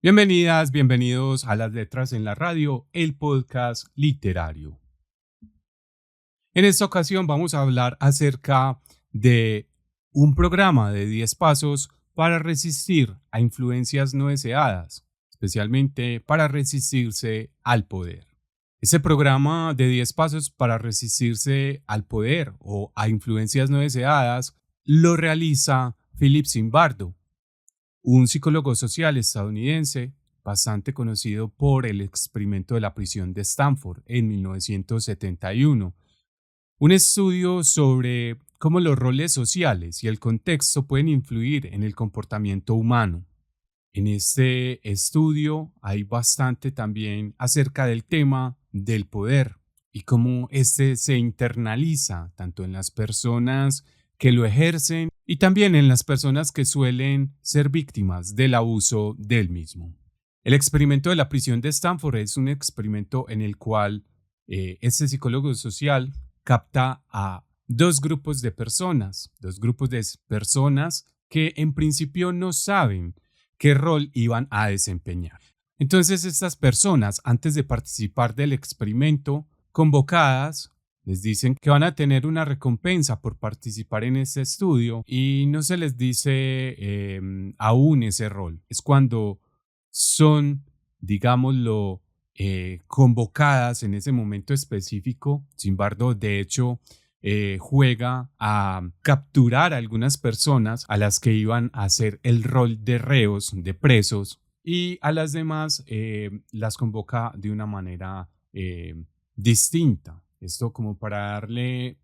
Bienvenidas, bienvenidos a Las Letras en la Radio, el podcast literario. En esta ocasión vamos a hablar acerca de un programa de 10 pasos para resistir a influencias no deseadas, especialmente para resistirse al poder. Ese programa de 10 pasos para resistirse al poder o a influencias no deseadas lo realiza Philip Zimbardo, un psicólogo social estadounidense bastante conocido por el experimento de la prisión de Stanford en 1971, un estudio sobre cómo los roles sociales y el contexto pueden influir en el comportamiento humano. En este estudio hay bastante también acerca del tema del poder y cómo este se internaliza tanto en las personas que lo ejercen y también en las personas que suelen ser víctimas del abuso del mismo. El experimento de la prisión de Stanford es un experimento en el cual este psicólogo social capta a dos grupos de personas que en principio no saben qué rol iban a desempeñar. Entonces estas personas, antes de participar del experimento, convocadas, les dicen que van a tener una recompensa por participar en este estudio y no se les dice aún ese rol. Es cuando son, digámoslo, convocadas en ese momento específico. Zimbardo, de hecho, juega a capturar a algunas personas a las que iban a hacer el rol de reos, de presos, y a las demás las convoca de una manera distinta. Esto como para darle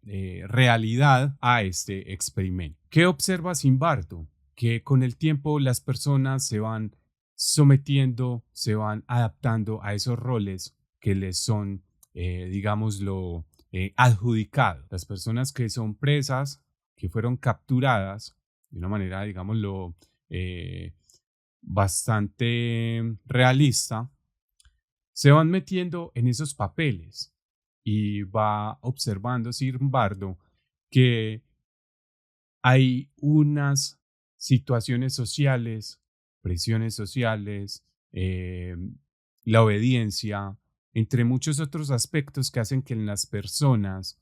realidad a este experimento. ¿Qué observa Zimbardo? Que con el tiempo las personas se van sometiendo, se van adaptando a esos roles que les son, digámoslo, adjudicados. Las personas que son presas, que fueron capturadas de una manera, digámoslo, bastante realista, se van metiendo en esos papeles y va observando Zimbardo que hay unas situaciones sociales, presiones sociales, la obediencia, entre muchos otros aspectos que hacen que las personas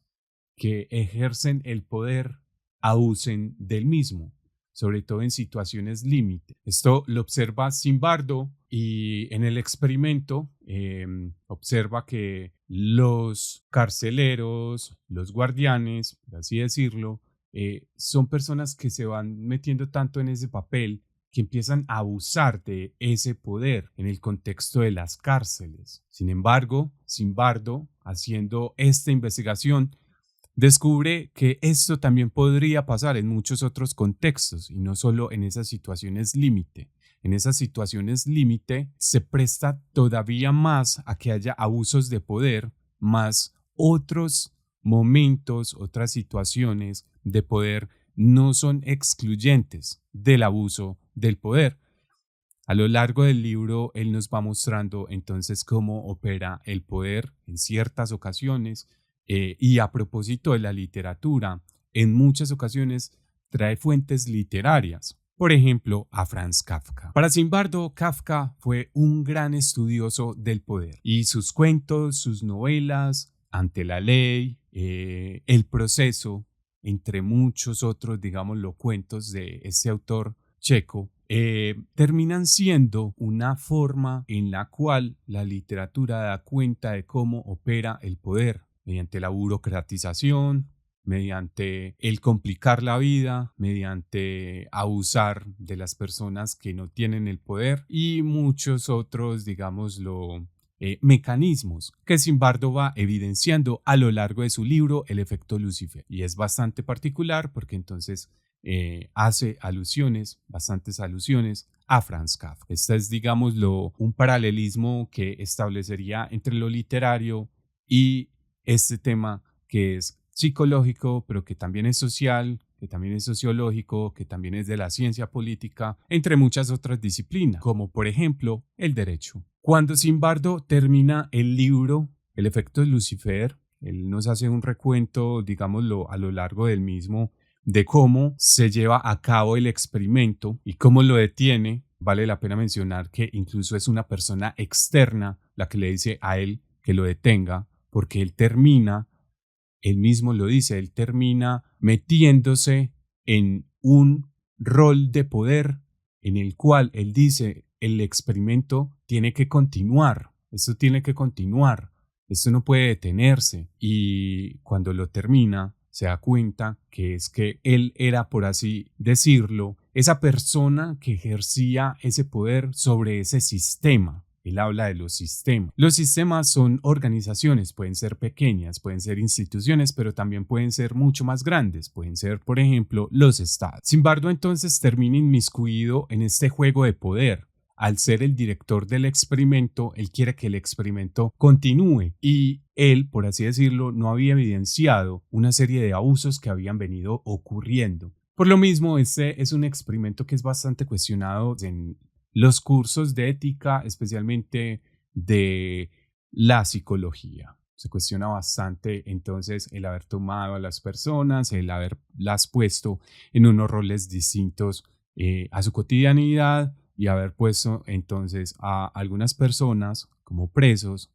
que ejercen el poder abusen del mismo, sobre todo en situaciones límite. Esto lo observa Zimbardo y en el experimento observa que los carceleros, los guardianes, por así decirlo, son personas que se van metiendo tanto en ese papel que empiezan a abusar de ese poder en el contexto de las cárceles. Sin embargo, Zimbardo, haciendo esta investigación, descubre que esto también podría pasar en muchos otros contextos y no solo en esas situaciones límite. En esas situaciones límite se presta todavía más a que haya abusos de poder, más otros momentos, otras situaciones de poder no son excluyentes del abuso del poder. A lo largo del libro, él nos va mostrando entonces cómo opera el poder en ciertas ocasiones y a propósito de la literatura, en muchas ocasiones trae fuentes literarias. Por ejemplo, a Franz Kafka. Para Zimbardo, Kafka fue un gran estudioso del poder y sus cuentos, sus novelas, Ante la ley, El proceso, entre muchos otros, digámoslo, cuentos de este autor checo, terminan siendo una forma en la cual la literatura da cuenta de cómo opera el poder mediante la burocratización, mediante el complicar la vida, mediante abusar de las personas que no tienen el poder y muchos otros, digámoslo, mecanismos que Zimbardo va evidenciando a lo largo de su libro El efecto Lucifer. Y es bastante particular porque entonces hace bastantes alusiones a Franz Kafka. Este es, digámoslo, un paralelismo que establecería entre lo literario y este tema que es psicológico, pero que también es social, que también es sociológico, que también es de la ciencia política, entre muchas otras disciplinas, como por ejemplo el derecho. Cuando Zimbardo termina el libro El efecto de Lucifer, él nos hace un recuento, digámoslo, a lo largo del mismo, de cómo se lleva a cabo el experimento y cómo lo detiene Vale la pena mencionar que incluso es una persona externa la que le dice a él que lo detenga, porque él mismo lo dice, él termina metiéndose en un rol de poder en el cual él dice, el experimento tiene que continuar, esto tiene que continuar, esto no puede detenerse. Y cuando lo termina, se da cuenta que es que él era, por así decirlo, esa persona que ejercía ese poder sobre ese sistema. Él habla de los sistemas. Los sistemas son organizaciones, pueden ser pequeñas, pueden ser instituciones, pero también pueden ser mucho más grandes, pueden ser, por ejemplo, los estados. Zimbardo entonces termina inmiscuido en este juego de poder. Al ser el director del experimento, él quiere que el experimento continúe y él, por así decirlo, no había evidenciado una serie de abusos que habían venido ocurriendo. Por lo mismo, este es un experimento que es bastante cuestionado en los cursos de ética, especialmente de la psicología. Se cuestiona bastante entonces el haber tomado a las personas, el haberlas puesto en unos roles distintos a su cotidianidad y haber puesto entonces a algunas personas como presos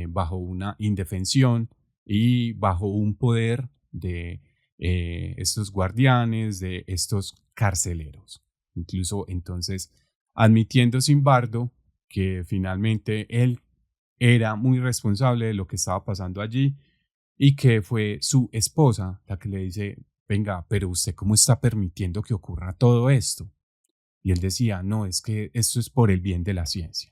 bajo una indefensión y bajo un poder de estos guardianes, de estos carceleros. Incluso entonces admitiendo Zimbardo que finalmente él era muy responsable de lo que estaba pasando allí y que fue su esposa la que le dice, venga, pero usted cómo está permitiendo que ocurra todo esto. Y él decía, no, es que esto es por el bien de la ciencia.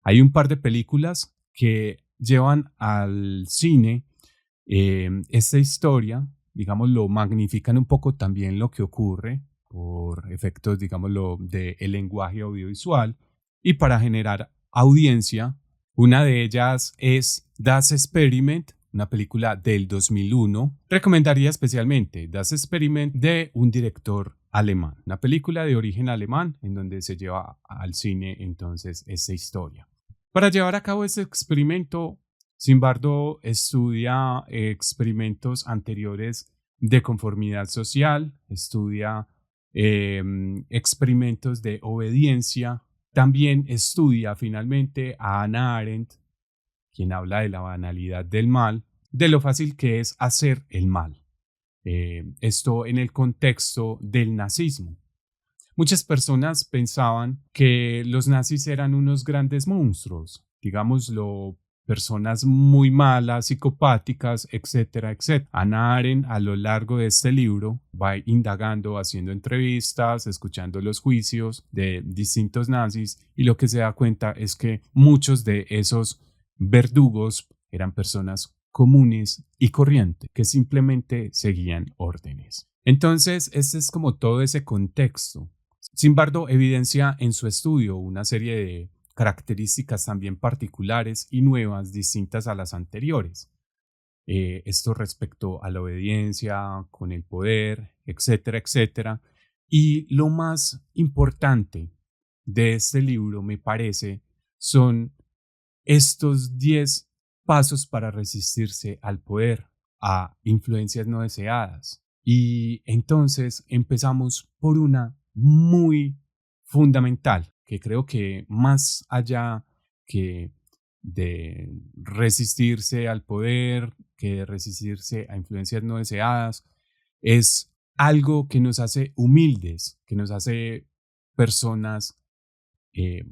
Hay un par de películas que llevan al cine esta historia, digamos, lo magnifican un poco también lo que ocurre por efectos, digámoslo, del lenguaje audiovisual y para generar audiencia. Una de ellas es Das Experiment, una película del 2001. Recomendaría especialmente Das Experiment de un director alemán, una película de origen alemán en donde se lleva al cine entonces esta historia. Para llevar a cabo este experimento, Zimbardo estudia experimentos anteriores de conformidad social, estudia experimentos de obediencia, también estudia finalmente a Hannah Arendt, quien habla de la banalidad del mal, de lo fácil que es hacer el mal. Esto en el contexto del nazismo. Muchas personas pensaban que los nazis eran unos grandes monstruos, digámoslo, personas muy malas, psicopáticas, etcétera, etcétera. Hannah Arendt a lo largo de este libro va indagando, haciendo entrevistas, escuchando los juicios de distintos nazis y lo que se da cuenta es que muchos de esos verdugos eran personas comunes y corrientes que simplemente seguían órdenes. Entonces, este es como todo ese contexto. Zimbardo evidencia en su estudio una serie de características también particulares y nuevas distintas a las anteriores. Esto respecto a la obediencia, con el poder, etcétera, etcétera. Y lo más importante de este libro, me parece, son estos 10 pasos para resistirse al poder, a influencias no deseadas. Y entonces empezamos por una muy fundamental, que creo que más allá que de resistirse al poder, que de resistirse a influencias no deseadas, es algo que nos hace humildes, que nos hace personas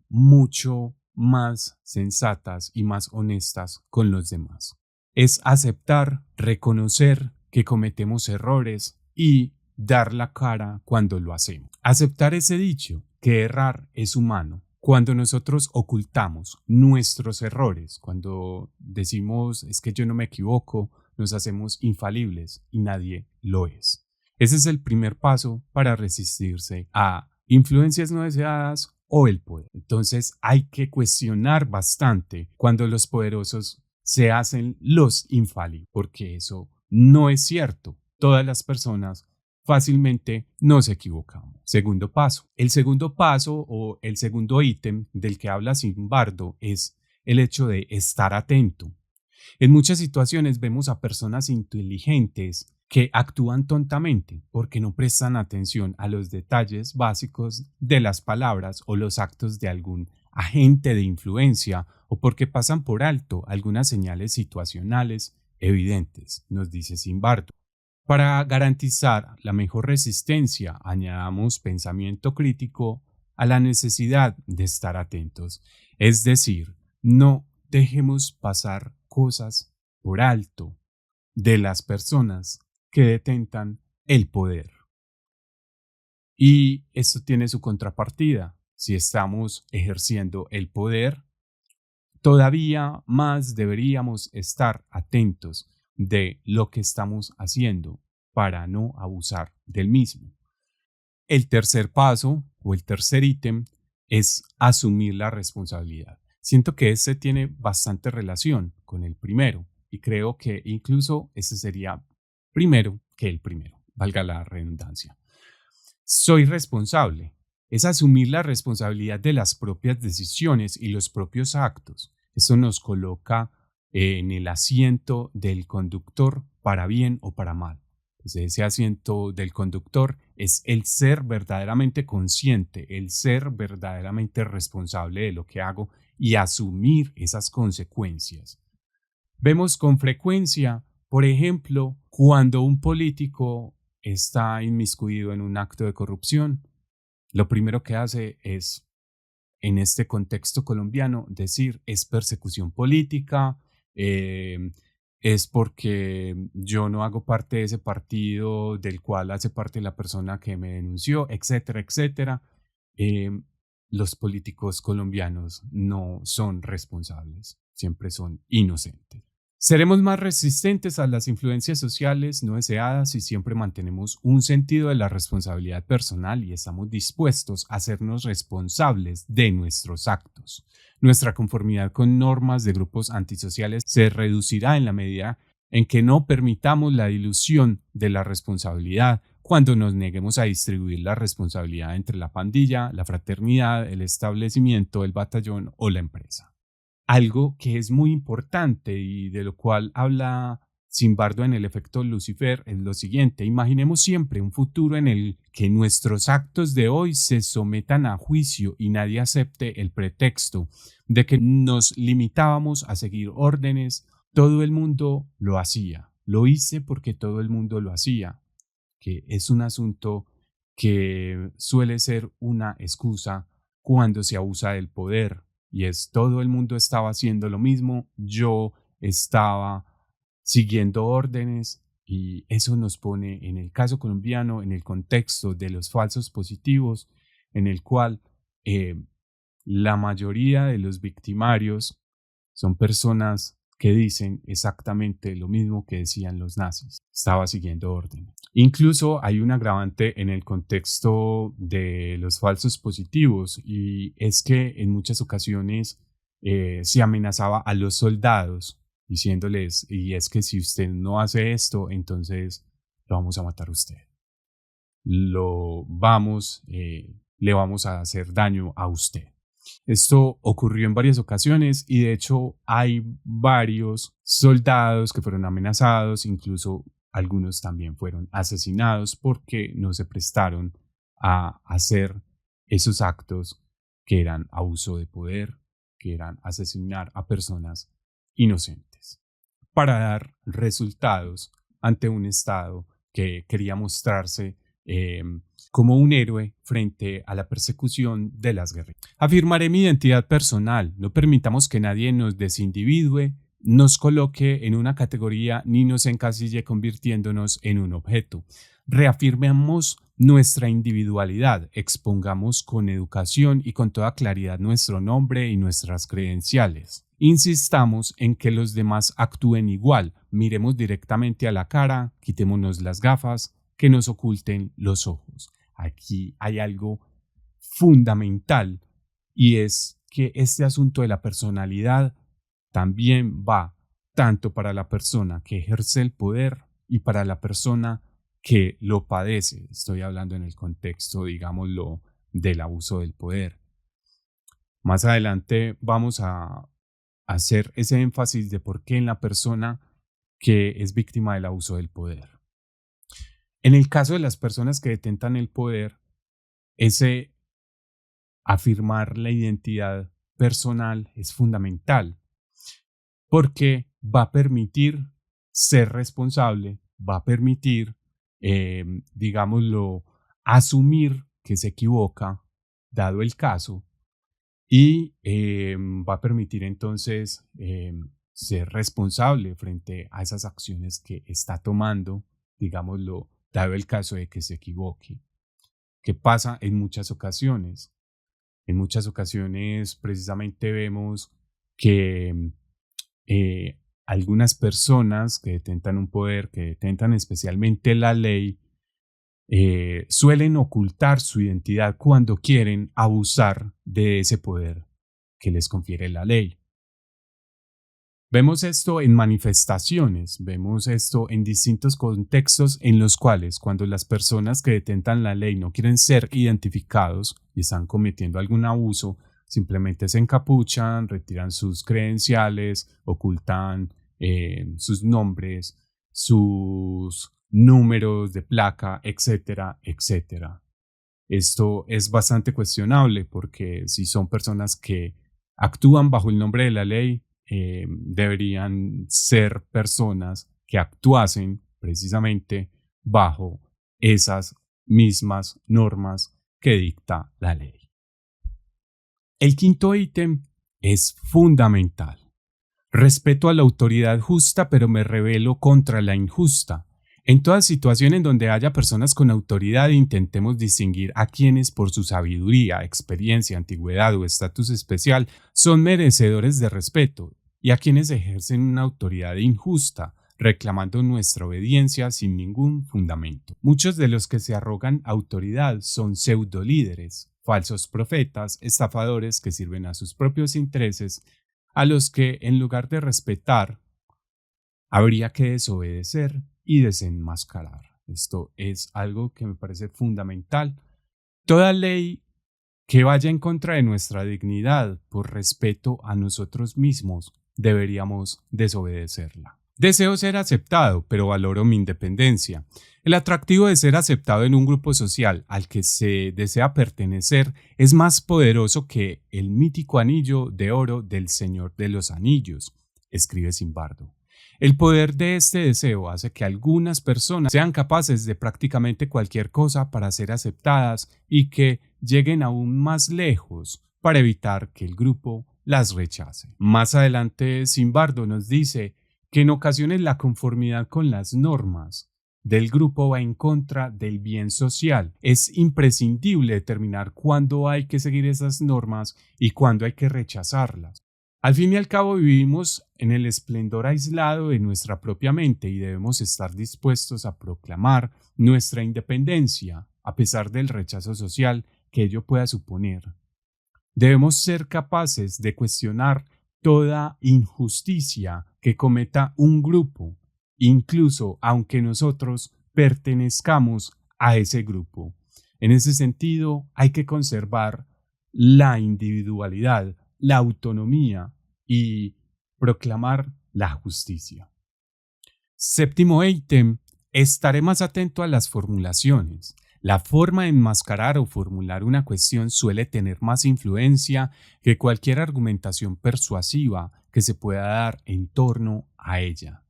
mucho más sensatas y más honestas con los demás. Es aceptar, reconocer que cometemos errores y dar la cara cuando lo hacemos. Aceptar ese dicho, que errar es humano. Cuando nosotros ocultamos nuestros errores, cuando decimos es que yo no me equivoco, nos hacemos infalibles y nadie lo es. Ese es el primer paso para resistirse a influencias no deseadas o el poder. Entonces hay que cuestionar bastante cuando los poderosos se hacen los infalibles, porque eso no es cierto. Todas las personas fácilmente nos equivocamos. Segundo paso. El segundo paso o el segundo ítem del que habla Zimbardo es el hecho de estar atento. En muchas situaciones vemos a personas inteligentes que actúan tontamente porque no prestan atención a los detalles básicos de las palabras o los actos de algún agente de influencia o porque pasan por alto algunas señales situacionales evidentes, nos dice Zimbardo. Para garantizar la mejor resistencia, añadamos pensamiento crítico a la necesidad de estar atentos, es decir, no dejemos pasar cosas por alto de las personas que detentan el poder. Y esto tiene su contrapartida. Si estamos ejerciendo el poder, todavía más deberíamos estar atentos de lo que estamos haciendo para no abusar del mismo. El tercer paso o el tercer ítem es asumir la responsabilidad. Siento que ese tiene bastante relación con el primero y creo que incluso ese sería primero que el primero, valga la redundancia. Soy responsable. Es asumir la responsabilidad de las propias decisiones y los propios actos. Eso nos coloca en el asiento del conductor para bien o para mal. Pues ese asiento del conductor es el ser verdaderamente consciente, el ser verdaderamente responsable de lo que hago y asumir esas consecuencias. Vemos con frecuencia, por ejemplo, cuando un político está inmiscuido en un acto de corrupción, lo primero que hace es, en este contexto colombiano, decir es persecución política, es porque yo no hago parte de ese partido del cual hace parte la persona que me denunció, etcétera, etcétera. Eh, los políticos colombianos no son responsables, siempre son inocentes. Seremos más resistentes a las influencias sociales no deseadas si siempre mantenemos un sentido de la responsabilidad personal y estamos dispuestos a hacernos responsables de nuestros actos. Nuestra conformidad con normas de grupos antisociales se reducirá en la medida en que no permitamos la dilución de la responsabilidad cuando nos neguemos a distribuir la responsabilidad entre la pandilla, la fraternidad, el establecimiento, el batallón o la empresa. Algo que es muy importante y de lo cual habla Zimbardo en el efecto Lucifer es lo siguiente: imaginemos siempre un futuro en el que nuestros actos de hoy se sometan a juicio y nadie acepte el pretexto de que nos limitábamos a seguir órdenes. Todo el mundo lo hacía, lo hice porque todo el mundo lo hacía, que es un asunto que suele ser una excusa cuando se abusa del poder. Y es todo el mundo estaba haciendo lo mismo, yo estaba siguiendo órdenes y eso nos pone en el caso colombiano en el contexto de los falsos positivos en el cual la mayoría de los victimarios son personas que dicen exactamente lo mismo que decían los nazis. Estaba siguiendo órdenes. Incluso hay un agravante en el contexto de los falsos positivos y es que en muchas ocasiones se amenazaba a los soldados diciéndoles, y es que si usted no hace esto, entonces lo vamos a matar a usted. Le vamos a hacer daño a usted. Esto ocurrió en varias ocasiones y de hecho hay varios soldados que fueron amenazados, incluso algunos también fueron asesinados porque no se prestaron a hacer esos actos que eran abuso de poder, que eran asesinar a personas inocentes, para dar resultados ante un Estado que quería mostrarse como un héroe frente a la persecución de las guerrillas. Afirmaré mi identidad personal, no permitamos que nadie nos desindividue, nos coloque en una categoría ni nos encasille convirtiéndonos en un objeto. Reafirmemos nuestra individualidad, expongamos con educación y con toda claridad nuestro nombre y nuestras credenciales. Insistamos en que los demás actúen igual, miremos directamente a la cara, quitémonos las gafas, que nos oculten los ojos. Aquí hay algo fundamental y es que este asunto de la personalidad también va tanto para la persona que ejerce el poder y para la persona que lo padece. Estoy hablando en el contexto, digámoslo, del abuso del poder. Más adelante vamos a hacer ese énfasis de por qué en la persona que es víctima del abuso del poder. En el caso de las personas que detentan el poder, ese afirmar la identidad personal es fundamental porque va a permitir ser responsable, va a permitir, digámoslo, asumir que se equivoca, dado el caso, y va a permitir entonces ser responsable frente a esas acciones que está tomando, digámoslo, dado el caso de que se equivoque. ¿Qué pasa en muchas ocasiones? En muchas ocasiones precisamente vemos que algunas personas que detentan un poder, que detentan especialmente la ley, suelen ocultar su identidad cuando quieren abusar de ese poder que les confiere la ley. Vemos esto en manifestaciones, vemos esto en distintos contextos en los cuales cuando las personas que detentan la ley no quieren ser identificados y están cometiendo algún abuso, simplemente se encapuchan, retiran sus credenciales, ocultan sus nombres, sus números de placa, etcétera, etcétera. Esto es bastante cuestionable porque si son personas que actúan bajo el nombre de la ley, deberían ser personas que actuasen precisamente bajo esas mismas normas que dicta la ley. El quinto ítem es fundamental. Respeto a la autoridad justa, pero me rebelo contra la injusta. En toda situación en donde haya personas con autoridad, intentemos distinguir a quienes por su sabiduría, experiencia, antigüedad o estatus especial son merecedores de respeto y a quienes ejercen una autoridad injusta, reclamando nuestra obediencia sin ningún fundamento. Muchos de los que se arrogan autoridad son pseudolíderes, falsos profetas, estafadores que sirven a sus propios intereses, a los que en lugar de respetar, habría que desobedecer y desenmascarar. Esto es algo que me parece fundamental. Toda ley que vaya en contra de nuestra dignidad por respeto a nosotros mismos, deberíamos desobedecerla. Deseo ser aceptado, pero valoro mi independencia. El atractivo de ser aceptado en un grupo social al que se desea pertenecer es más poderoso que el mítico anillo de oro del Señor de los Anillos, escribe Zimbardo. El poder de este deseo hace que algunas personas sean capaces de prácticamente cualquier cosa para ser aceptadas y que lleguen aún más lejos para evitar que el grupo las rechace. Más adelante, Zimbardo nos dice que en ocasiones la conformidad con las normas del grupo va en contra del bien social. Es imprescindible determinar cuándo hay que seguir esas normas y cuándo hay que rechazarlas. Al fin y al cabo vivimos en el esplendor aislado de nuestra propia mente y debemos estar dispuestos a proclamar nuestra independencia a pesar del rechazo social que ello pueda suponer. Debemos ser capaces de cuestionar toda injusticia que cometa un grupo, incluso aunque nosotros pertenezcamos a ese grupo. En ese sentido, hay que conservar la individualidad, la autonomía y proclamar la justicia. Séptimo ítem, estaré más atento a las formulaciones. La forma de enmascarar o formular una cuestión suele tener más influencia que cualquier argumentación persuasiva que se pueda dar en torno a ella.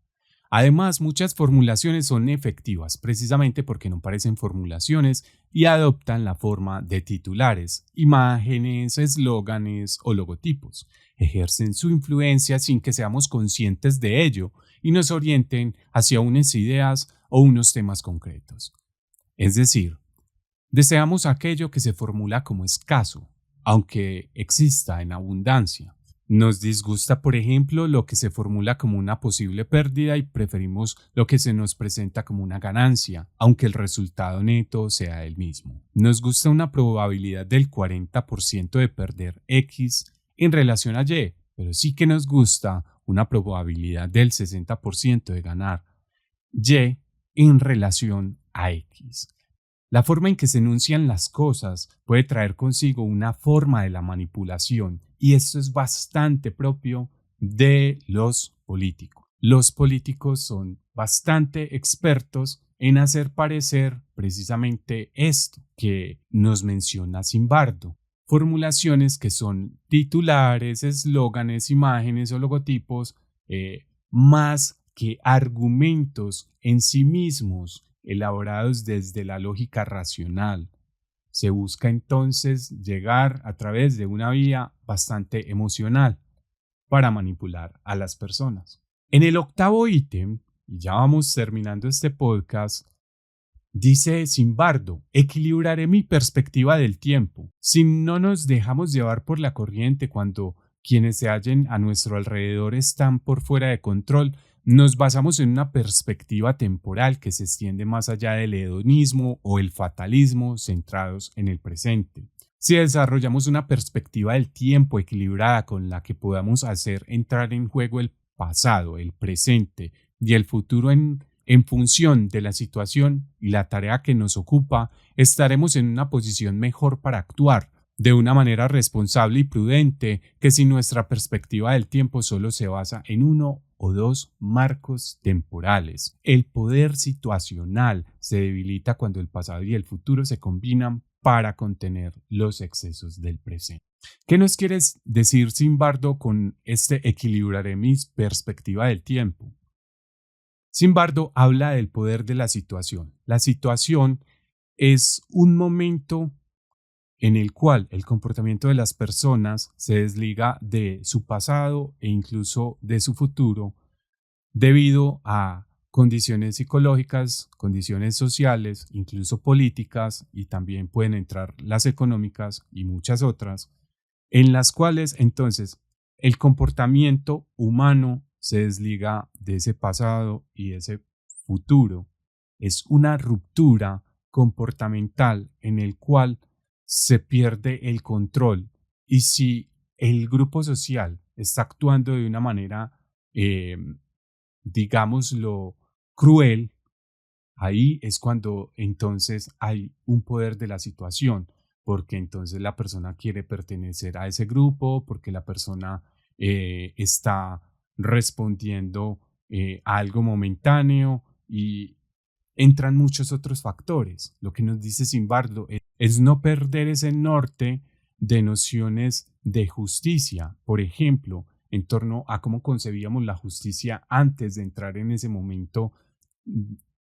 Además, muchas formulaciones son efectivas precisamente porque no parecen formulaciones y adoptan la forma de titulares, imágenes, eslóganes o logotipos. Ejercen su influencia sin que seamos conscientes de ello y nos orienten hacia unas ideas o unos temas concretos. Es decir, deseamos aquello que se formula como escaso, aunque exista en abundancia. Nos disgusta, por ejemplo, lo que se formula como una posible pérdida y preferimos lo que se nos presenta como una ganancia, aunque el resultado neto sea el mismo. Nos gusta una probabilidad del 40% de perder X en relación a Y, pero sí que nos gusta una probabilidad del 60% de ganar Y en relación a X. La forma en que se enuncian las cosas puede traer consigo una forma de la manipulación y esto es bastante propio de los políticos. Los políticos son bastante expertos en hacer parecer precisamente esto que nos menciona Zimbardo. Formulaciones que son titulares, eslóganes, imágenes o logotipos, más que argumentos en sí mismos elaborados desde la lógica racional. Se busca entonces llegar a través de una vía bastante emocional para manipular a las personas. En el octavo ítem, y ya vamos terminando este podcast, dice Zimbardo: equilibraré mi perspectiva del tiempo. Si no nos dejamos llevar por la corriente cuando quienes se hallen a nuestro alrededor están por fuera de control, nos basamos en una perspectiva temporal que se extiende más allá del hedonismo o el fatalismo centrados en el presente. Si desarrollamos una perspectiva del tiempo equilibrada con la que podamos hacer entrar en juego el pasado, el presente y el futuro en función de la situación y la tarea que nos ocupa, estaremos en una posición mejor para actuar de una manera responsable y prudente que si nuestra perspectiva del tiempo solo se basa en uno o dos marcos temporales. El poder situacional se debilita cuando el pasado y el futuro se combinan para contener los excesos del presente. ¿Qué nos quieres decir, Zimbardo, con este equilibraré mi perspectiva del tiempo? Zimbardo habla del poder de la situación. La situación es un momento en el cual el comportamiento de las personas se desliga de su pasado e incluso de su futuro debido a condiciones psicológicas, condiciones sociales, incluso políticas, y también pueden entrar las económicas y muchas otras, en las cuales entonces el comportamiento humano se desliga de ese pasado y de ese futuro. Es una ruptura comportamental en el cual se pierde el control, y si el grupo social está actuando de una manera, digámoslo, cruel, ahí es cuando entonces hay un poder de la situación, porque entonces la persona quiere pertenecer a ese grupo, porque la persona está respondiendo a algo momentáneo, y entran muchos otros factores. Lo que nos dice Zimbardo es no perder ese norte de nociones de justicia, por ejemplo, en torno a cómo concebíamos la justicia antes de entrar en ese momento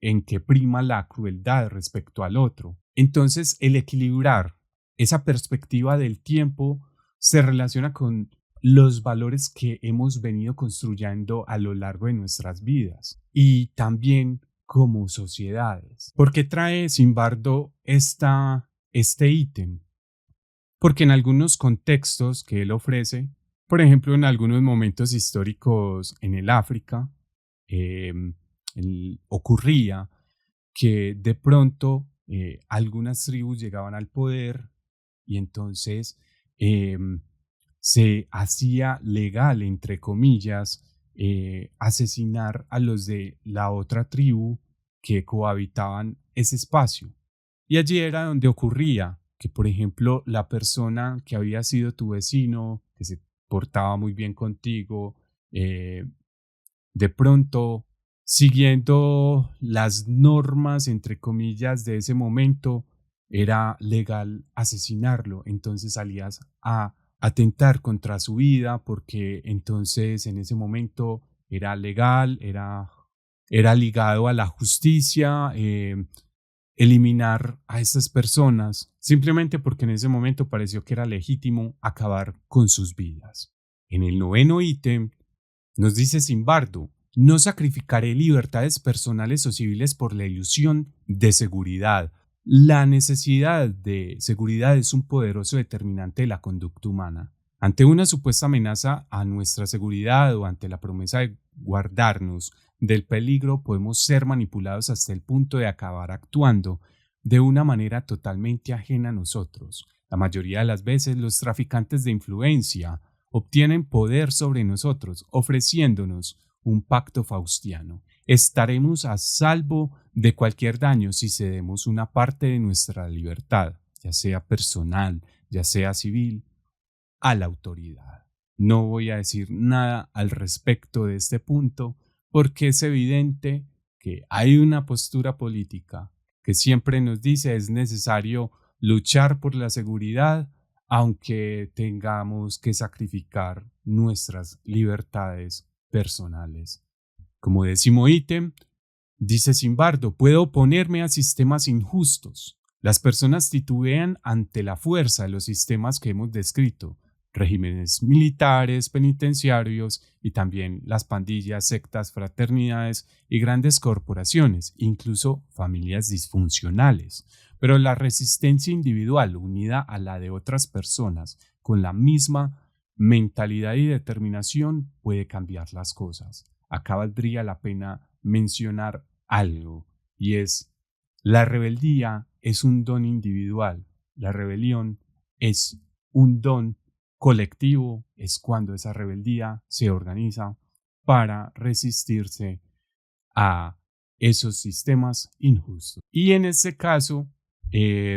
en que prima la crueldad respecto al otro. Entonces, el equilibrar esa perspectiva del tiempo se relaciona con los valores que hemos venido construyendo a lo largo de nuestras vidas y también como sociedades. ¿Por qué trae Zimbardo este ítem? Porque en algunos contextos que él ofrece, por ejemplo, en algunos momentos históricos en el África, ocurría que de pronto algunas tribus llegaban al poder y entonces se hacía legal, entre comillas, asesinar a los de la otra tribu que cohabitaban ese espacio. Y allí era donde ocurría que, por ejemplo, la persona que había sido tu vecino, que se portaba muy bien contigo, de pronto, siguiendo las normas, entre comillas, de ese momento, era legal asesinarlo. Entonces salías a atentar contra su vida porque entonces en ese momento era legal, era ligado a la justicia, eliminar a estas personas simplemente porque en ese momento pareció que era legítimo acabar con sus vidas. En el noveno ítem nos dice Zimbardo: no sacrificaré libertades personales o civiles por la ilusión de seguridad. La necesidad de seguridad es un poderoso determinante de la conducta humana. Ante una supuesta amenaza a nuestra seguridad o ante la promesa de guardarnos del peligro, podemos ser manipulados hasta el punto de acabar actuando de una manera totalmente ajena a nosotros. La mayoría de las veces los traficantes de influencia obtienen poder sobre nosotros, ofreciéndonos un pacto faustiano. Estaremos a salvo de cualquier daño si cedemos una parte de nuestra libertad, ya sea personal, ya sea civil, a la autoridad. No voy a decir nada al respecto de este punto porque es evidente porque hay una postura política que siempre nos dice es necesario luchar por la seguridad, aunque tengamos que sacrificar nuestras libertades personales. Como décimo ítem, dice Zimbardo, puedo oponerme a sistemas injustos. Las personas titubean ante la fuerza de los sistemas que hemos descrito, regímenes militares, penitenciarios y también las pandillas, sectas, fraternidades y grandes corporaciones, incluso familias disfuncionales. Pero la resistencia individual unida a la de otras personas con la misma mentalidad y determinación puede cambiar las cosas. Acá valdría la pena mencionar algo, y es la rebeldía es un don individual, la rebelión es un don colectivo, es cuando esa rebeldía se organiza para resistirse a esos sistemas injustos. Y en este caso,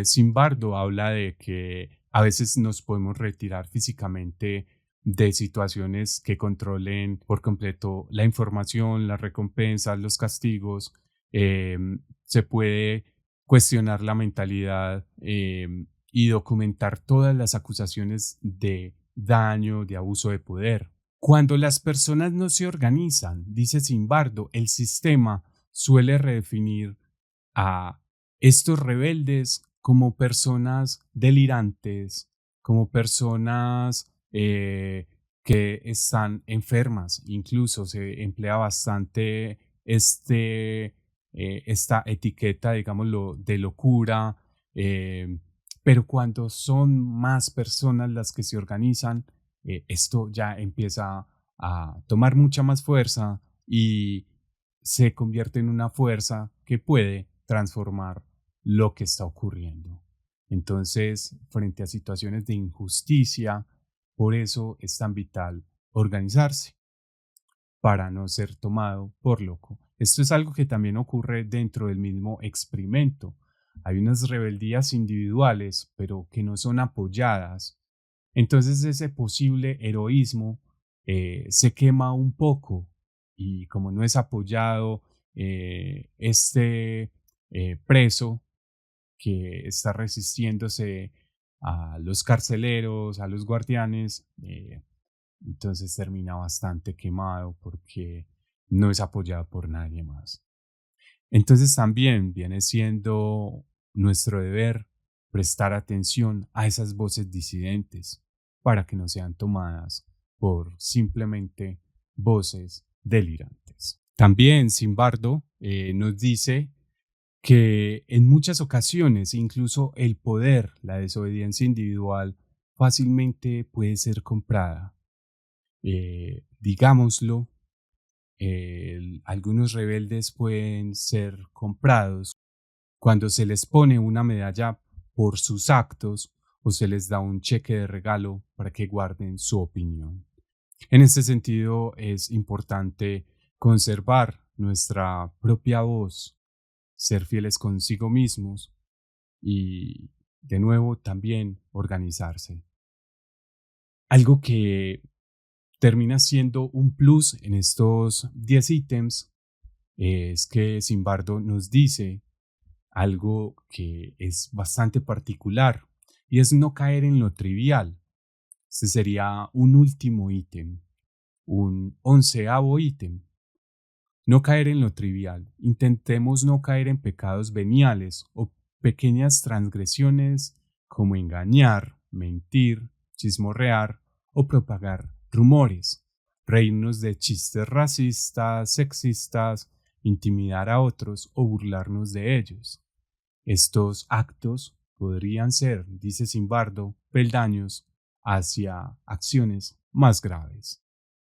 Zimbardo habla de que a veces nos podemos retirar físicamente de situaciones que controlen por completo la información, las recompensas, los castigos. Se puede cuestionar la mentalidad y documentar todas las acusaciones de daño, de abuso de poder. Cuando las personas no se organizan, dice Zimbardo, el sistema suele redefinir a estos rebeldes como personas delirantes, como personas que están enfermas. Incluso se emplea bastante esta etiqueta, digámoslo, de locura. Pero cuando son más personas las que se organizan, esto ya empieza a tomar mucha más fuerza y se convierte en una fuerza que puede transformar lo que está ocurriendo. Entonces, frente a situaciones de injusticia, por eso es tan vital organizarse para no ser tomado por loco. Esto es algo que también ocurre dentro del mismo experimento. Hay unas rebeldías individuales, pero que no son apoyadas. Entonces ese posible heroísmo se quema un poco y como no es apoyado, preso que está resistiéndose a los carceleros, a los guardianes, entonces termina bastante quemado porque no es apoyado por nadie más. Entonces también viene siendo nuestro deber prestar atención a esas voces disidentes para que no sean tomadas por simplemente voces delirantes. También Zimbardo nos dice que en muchas ocasiones incluso el poder, la desobediencia individual, fácilmente puede ser comprada. Digámoslo, algunos rebeldes pueden ser comprados cuando se les pone una medalla por sus actos o se les da un cheque de regalo para que guarden su opinión. En este sentido, es importante conservar nuestra propia voz, ser fieles consigo mismos y, de nuevo, también organizarse. Algo que termina siendo un plus en estos 10 ítems es que Zimbardo nos dice algo que es bastante particular y es no caer en lo trivial. Este sería un último ítem, un 11º ítem. No caer en lo trivial. Intentemos no caer en pecados veniales o pequeñas transgresiones como engañar, mentir, chismorrear o propagar rumores, reírnos de chistes racistas, sexistas, intimidar a otros o burlarnos de ellos. Estos actos podrían ser, dice Zimbardo, peldaños hacia acciones más graves.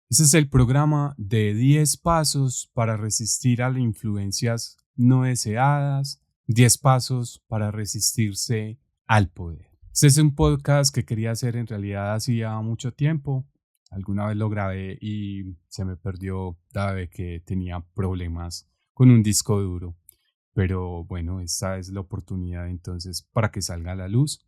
Este es el programa de 10 pasos para resistir a las influencias no deseadas, 10 pasos para resistirse al poder. Este es un podcast que quería hacer en realidad hacía mucho tiempo. Alguna vez lo grabé y se me perdió dado de que tenía problemas con un disco duro. Pero bueno, esta es la oportunidad entonces para que salga a la luz.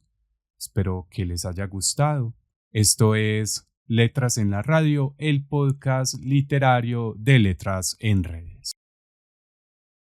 Espero que les haya gustado. Esto es Letras en la Radio, el podcast literario de Letras en Redes.